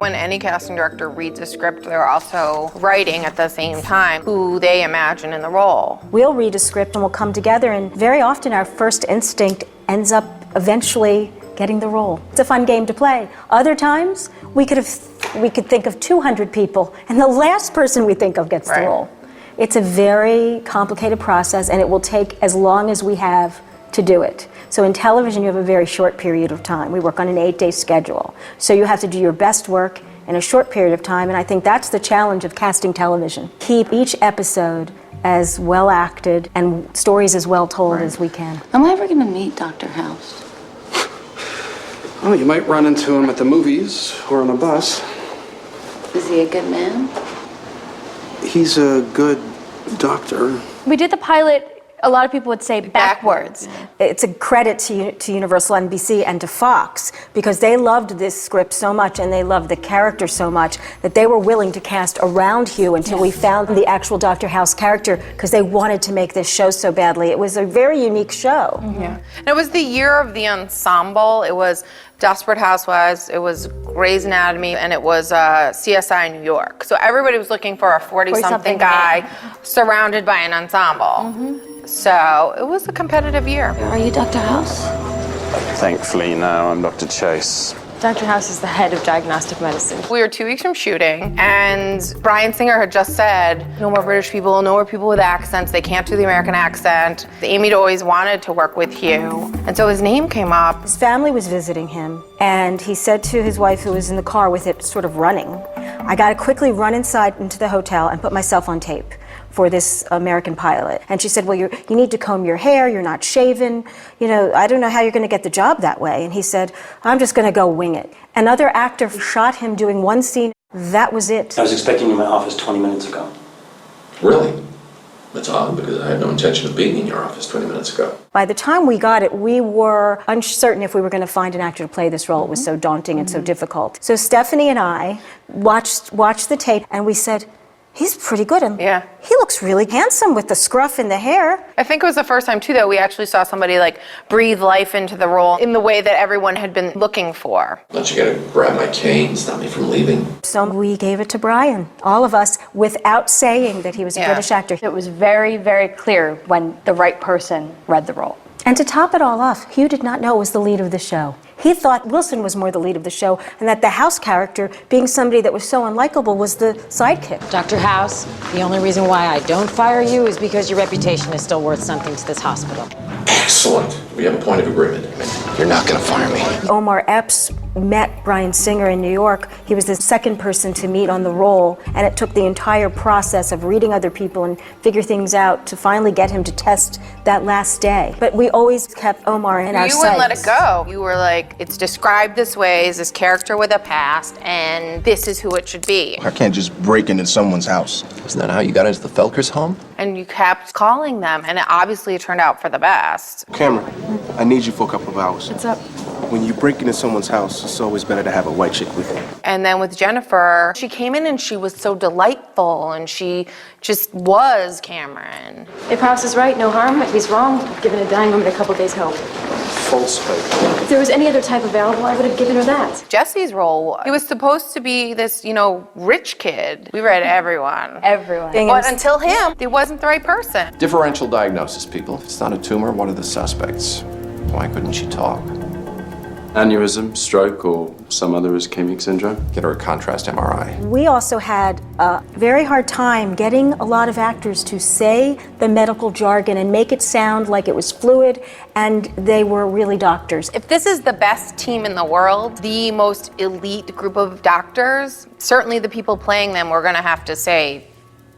When any casting director reads a script, they're also writing at the same time who they imagine in the role. We'll read a script and we'll come together, and very often our first instinct ends up eventually getting the role. It's a fun game to play. Other times, we could think of 200 people, and the last person we think of gets the role. It's a very complicated process, and it will take as long as we have to do it. So in television, you have a very short period of time. We work on an 8-day schedule. So you have to do your best work in a short period of time, and I think that's the challenge of casting television. Keep each episode as well acted and stories as well told as we can. Am I ever going to meet Dr. House? Well, you might run into him at the movies or on a bus. Is he a good man? He's a good doctor. We did the pilot, a lot of people would say backwards. It's a credit to Universal NBC and to Fox, because they loved this script so much and they loved the character so much that they were willing to cast around Hugh until we found the actual Dr. House character, because they wanted to make this show so badly. It was a very unique show. Yeah. And it was the year of the ensemble. It was Desperate Housewives, it was Grey's Anatomy, and it was CSI New York. So everybody was looking for a 40-something guy surrounded by an ensemble. So it was a competitive year. Are you Dr. House? Thankfully, no, I'm Dr. Chase. Dr. House is the head of diagnostic medicine. We were 2 weeks from shooting, and Bryan Singer had just said, no more British people, no more people with accents, they can't do the American accent. Amy always wanted to work with Hugh, and so his name came up. His family was visiting him, and he said to his wife, who was in the car with it sort of running, I gotta quickly run inside into the hotel and put myself on tape for this American pilot. And she said, well, you need to comb your hair, you're not shaven, you know, I don't know how you're gonna get the job that way. And he said, I'm just gonna go wing it. Another actor shot him doing one scene, that was it. I was expecting you in my office 20 minutes ago. Really? That's odd, because I had no intention of being in your office 20 minutes ago. By the time we got it, we were uncertain if we were going to find an actor to play this role. It was so daunting and so difficult. So Stephanie and I watched the tape, and we said, he's pretty good, and he looks really handsome with the scruff and the hair. I think it was the first time, too, that we actually saw somebody, like, breathe life into the role in the way that everyone had been looking for. Don't you gotta grab my cane, stop me from leaving? So we gave it to Bryan, all of us, without saying that he was a British actor. It was very, very clear when the right person read the role. And to top it all off, Hugh did not know it was the lead of the show. He thought Wilson was more the lead of the show, and that the House character, being somebody that was so unlikable, was the sidekick. Dr. House, the only reason why I don't fire you is because your reputation is still worth something to this hospital. Excellent. We have a point of agreement. You're not gonna fire me. Omar Epps met Bryan Singer in New York. He was the second person to meet on the role, and it took the entire process of reading other people and figure things out to finally get him to test that last day. But we always kept Omar in our sights. You wouldn't let it go. You were like, it's described this way, as this character with a past, and this is who it should be. I can't just break into someone's house. Isn't that how you got into the Felkers' home? And you kept calling them, and it obviously turned out for the best. Cameron, I need you for a couple of hours. What's up? When you break into someone's house, it's always better to have a white chick with you. And then with Jennifer, she came in and she was so delightful, and she just was Cameron. If House is right, no harm. If he's wrong, I've given a dying woman a couple days hope. False hope. If there was any other type available, I would have given her that. Jesse's role, he was supposed to be this, rich kid. We read everyone. Everyone. But until him, he wasn't the right person. Differential diagnosis, people. If it's not a tumor, what are the suspects? Why couldn't she talk? Aneurysm, stroke, or some other ischemic syndrome. Get her a contrast MRI. We also had a very hard time getting a lot of actors to say the medical jargon and make it sound like it was fluid and they were really doctors. If this is the best team in the world, the most elite group of doctors, certainly the people playing them were going to have to say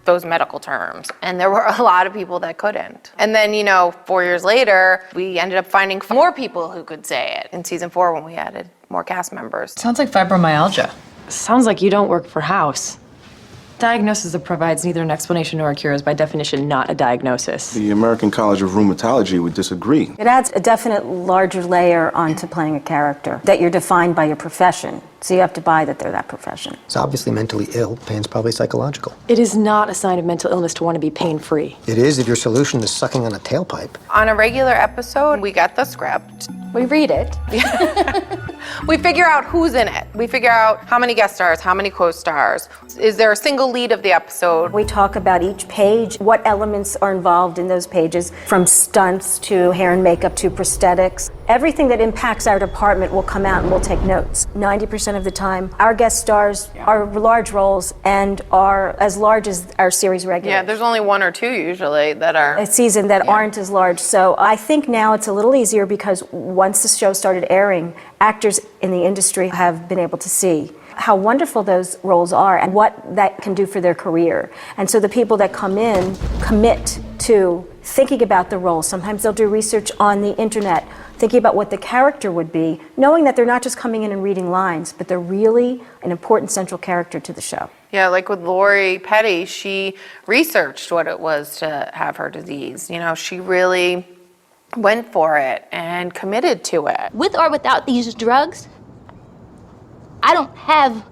those medical terms. And there were a lot of people that couldn't. And then, 4 years later, we ended up finding more people who could say it in season 4 when we added more cast members. Sounds like fibromyalgia. Sounds like you don't work for House. Diagnosis that provides neither an explanation nor a cure is by definition not a diagnosis. The American College of Rheumatology would disagree. It adds a definite larger layer onto playing a character, that you're defined by your profession. So you have to buy that they're that profession. It's obviously mentally ill. Pain's probably psychological. It is not a sign of mental illness to want to be pain-free. It is if your solution is sucking on a tailpipe. On a regular episode, we get the script. We read it. We figure out who's in it. We figure out how many guest stars, how many co-stars. Is there a single lead of the episode? We talk about each page, what elements are involved in those pages, from stunts to hair and makeup to prosthetics. Everything that impacts our department will come out and we'll take notes. 90% of the time, our guest stars are large roles and are as large as our series regulars. Yeah, there's only one or two usually that are. A season that aren't as large. So I think now it's a little easier because once the show started airing, actors in the industry have been able to see how wonderful those roles are and what that can do for their career. And so the people that come in commit to thinking about the role. Sometimes they'll do research on the internet, thinking about what the character would be, knowing that they're not just coming in and reading lines, but they're really an important central character to the show. Yeah, like with Lori Petty, she researched what it was to have her disease. You know, she really went for it and committed to it. With or without these drugs, I don't have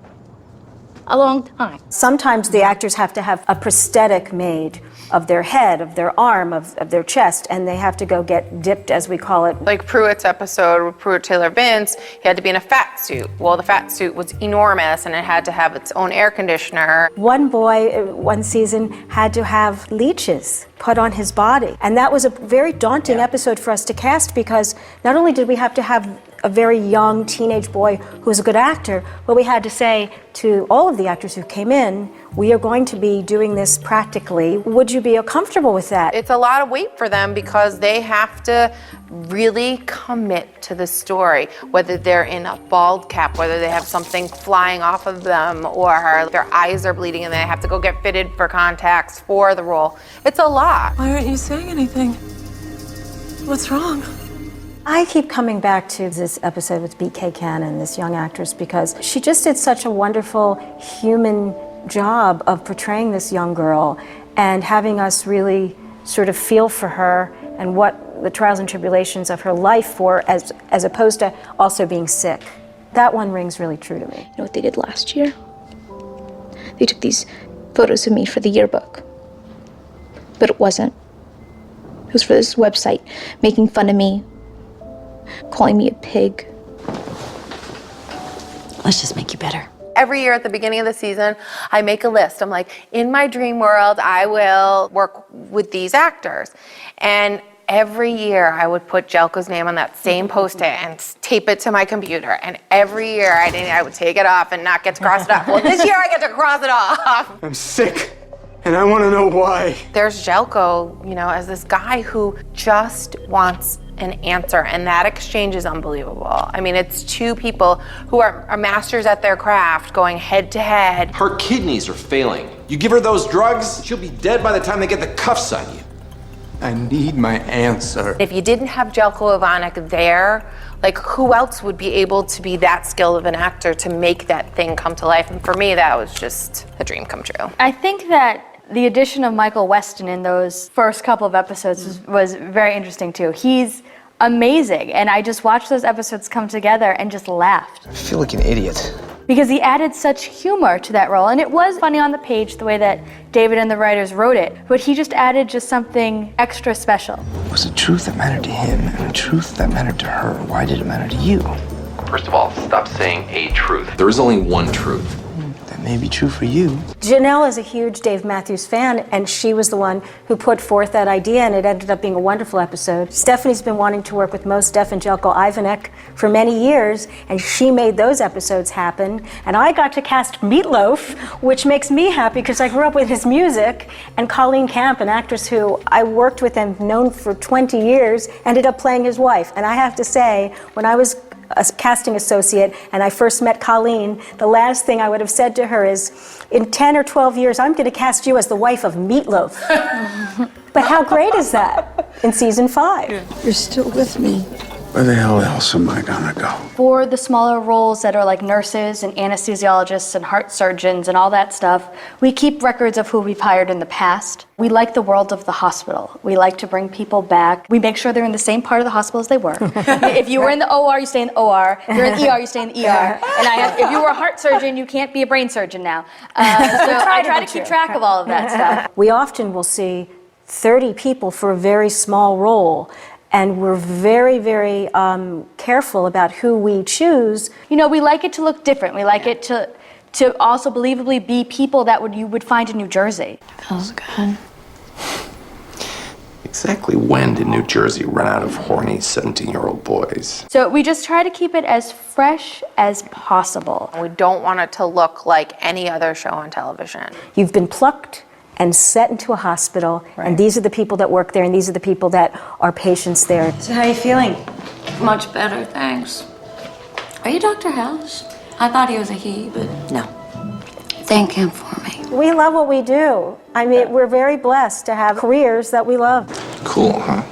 a long time. Sometimes the actors have to have a prosthetic made of their head, of their arm, of their chest, and they have to go get dipped, as we call it. Like Pruitt's episode with Pruitt Taylor Vince, he had to be in a fat suit. Well, the fat suit was enormous and it had to have its own air conditioner. One boy, one season, had to have leeches put on his body. And that was a very daunting episode for us to cast because not only did we have to have a very young teenage boy who was a good actor, but we had to say to all of the actors who came in, we are going to be doing this practically. Would you be comfortable with that? It's a lot of weight for them because they have to really commit to the story, whether they're in a bald cap, whether they have something flying off of them, or their eyes are bleeding and they have to go get fitted for contacts for the role. It's a lot. Why aren't you saying anything? What's wrong? I keep coming back to this episode with B.K. Cannon, this young actress, because she just did such a wonderful human job of portraying this young girl and having us really sort of feel for her and what the trials and tribulations of her life were as opposed to also being sick. That one rings really true to me. You know what they did last year? They took these photos of me for the yearbook. But it wasn't. It was for this website, making fun of me, calling me a pig. Let's just make you better. Every year at the beginning of the season, I make a list. I'm like, in my dream world, I will work with these actors. And every year I would put Jelko's name on that same Post-it and tape it to my computer. And every year I would take it off and not get to cross it off. Well, this year I get to cross it off. I'm sick, and I want to know why. There's Jelko, you know, as this guy who just wants an answer, and that exchange is unbelievable. I mean, it's two people who are masters at their craft going head to head. Her kidneys are failing. You give her those drugs, she'll be dead by the time they get the cuffs on you. I need my answer. If you didn't have Jelko Ivanek there, like who else would be able to be that skilled of an actor to make that thing come to life? And for me, that was just a dream come true. I think that the addition of Michael Weston in those first couple of episodes was very interesting too. He's amazing, and I just watched those episodes come together and just laughed. I feel like an idiot. Because he added such humor to that role, and it was funny on the page the way that David and the writers wrote it, but he just added just something extra special. It was the truth that mattered to him and the truth that mattered to her. Why did it matter to you? First of all, stop saying a truth. There is only one truth. That may be true for you. Janelle is a huge Dave Matthews fan, and she was the one who put forth that idea, and it ended up being a wonderful episode. Stephanie's been wanting to work with Mos Def and Jelko Ivanek for many years, and she made those episodes happen. And I got to cast Meatloaf, which makes me happy because I grew up with his music, and Colleen Camp, an actress who I worked with and known for 20 years, ended up playing his wife. And I have to say, when I was a casting associate and I first met Colleen, the last thing I would have said to her is, in 10 or 12 years, I'm going to cast you as the wife of Meatloaf. But how great is that in season 5? You're still with me. Where the hell else am I gonna go? For the smaller roles that are like nurses and anesthesiologists and heart surgeons and all that stuff, we keep records of who we've hired in the past. We like the world of the hospital. We like to bring people back. We make sure they're in the same part of the hospital as they were. If you were in the OR, you stay in the OR. If you're in the ER, you stay in the ER. And if you were a heart surgeon, you can't be a brain surgeon now. So I try to keep track of all of that stuff. We often will see 30 people for a very small role. and we're very, very careful about who we choose. You know, we like it to look different. We like it to also believably be people that you would find in New Jersey. Feels good. Exactly when did New Jersey run out of horny 17-year-old boys? So we just try to keep it as fresh as possible. We don't want it to look like any other show on television. You've been plucked and set into a hospital, and these are the people that work there, and these are the people that are patients there. So how are you feeling? Much better, thanks. Are you Dr. House? I thought he was a he, but no. Thank him for me. We love what we do. I mean, we're very blessed to have careers that we love. Cool, huh?